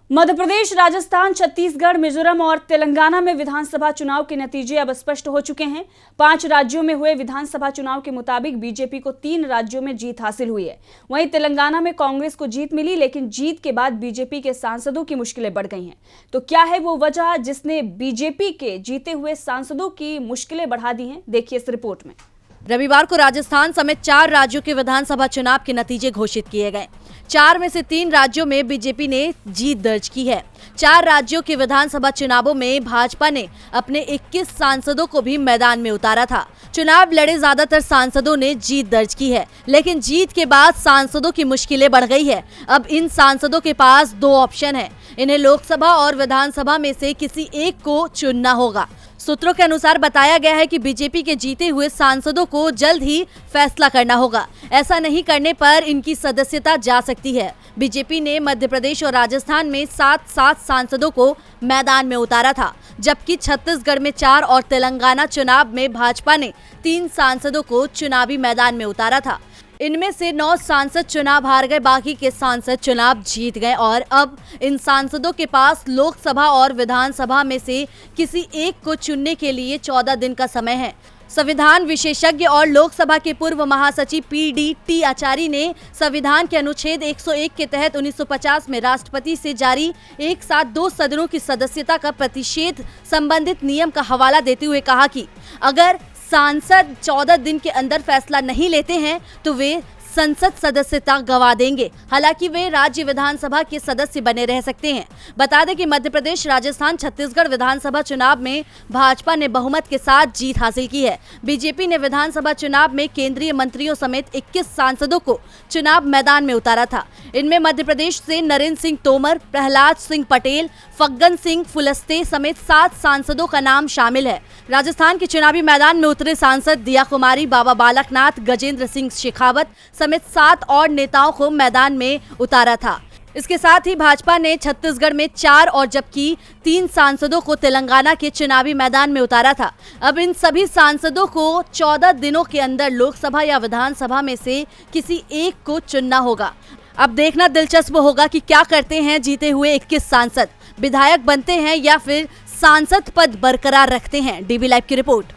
मध्य प्रदेश, राजस्थान, छत्तीसगढ़, मिजोरम और तेलंगाना में विधानसभा चुनाव के नतीजे अब स्पष्ट हो चुके हैं। 5 राज्यों में हुए विधानसभा चुनाव के मुताबिक बीजेपी को 3 राज्यों में जीत हासिल हुई है। वहीं तेलंगाना में कांग्रेस को जीत मिली, लेकिन जीत के बाद बीजेपी के सांसदों की मुश्किलें बढ़ गई हैं। तो क्या है वो वजह जिसने बीजेपी के जीते हुए सांसदों की मुश्किलें बढ़ा दी हैं? देखिए इस रिपोर्ट में। रविवार को राजस्थान समेत 4 राज्यों के विधानसभा चुनाव के नतीजे घोषित किए गए। 4 में से 3 राज्यों में बीजेपी ने जीत दर्ज की है। 4 राज्यों के विधानसभा चुनावों में भाजपा ने अपने 21 सांसदों को भी मैदान में उतारा था। चुनाव लड़े ज्यादातर सांसदों ने जीत दर्ज की है, लेकिन जीत के बाद सांसदों की मुश्किलें बढ़ गई है। अब इन सांसदों के पास 2 ऑप्शन है। इन्हें लोकसभा और विधानसभा में से किसी एक को चुनना होगा। सूत्रों के अनुसार बताया गया है कि बीजेपी के जीते हुए सांसदों को जल्द ही फैसला करना होगा। ऐसा नहीं करने पर इनकी सदस्यता जा सकती है। बीजेपी ने मध्य प्रदेश और राजस्थान में 7 सांसदों को मैदान में उतारा था, जबकि छत्तीसगढ़ में 4 और तेलंगाना चुनाव में भाजपा ने 3 सांसदों को चुनावी मैदान में उतारा था। इनमें से 9 सांसद चुनाव हार गए, बाकी के सांसद चुनाव जीत गए और अब इन सांसदों के पास लोकसभा और विधानसभा में से किसी एक को चुनने के लिए 14 दिन का समय है। संविधान विशेषज्ञ और लोकसभा के पूर्व महासचिव PDT आचार्य ने संविधान के अनुच्छेद 101 के तहत 1950 में राष्ट्रपति से जारी एक साथ 2 सदनों की सदस्यता का प्रतिषेध संबंधित नियम का हवाला देते हुए कहा कि अगर सांसद 14 दिन के अंदर फैसला नहीं लेते हैं तो वे संसद सदस्यता गंवा देंगे। हालांकि वे राज्य विधानसभा के सदस्य बने रह सकते हैं। बता दें कि मध्य प्रदेश, राजस्थान, छत्तीसगढ़ विधानसभा चुनाव में भाजपा ने बहुमत के साथ जीत हासिल की है। बीजेपी ने विधानसभा चुनाव में केंद्रीय मंत्रियों समेत 21 सांसदों को चुनाव मैदान में उतारा था। इनमें मध्य प्रदेश से नरेंद्र सिंह तोमर, प्रहलाद सिंह पटेल, फग्गन सिंह कुलस्ते समेत 7 सांसदों का नाम शामिल है। राजस्थान के चुनावी मैदान में उतरे सांसद दिया कुमारी, बाबा बालकनाथ, गजेंद्र सिंह शेखावत समेत 7 और नेताओं को मैदान में उतारा था। इसके साथ ही भाजपा ने छत्तीसगढ़ में 4 और जबकि 3 सांसदों को तेलंगाना के चुनावी मैदान में उतारा था। अब इन सभी सांसदों को 14 दिनों के अंदर लोकसभा या विधानसभा में से किसी एक को चुनना होगा। अब देखना दिलचस्प होगा कि क्या करते हैं जीते हुए 21 सांसद, विधायक बनते हैं या फिर सांसद पद बरकरार रखते हैं। DB लाइव की रिपोर्ट।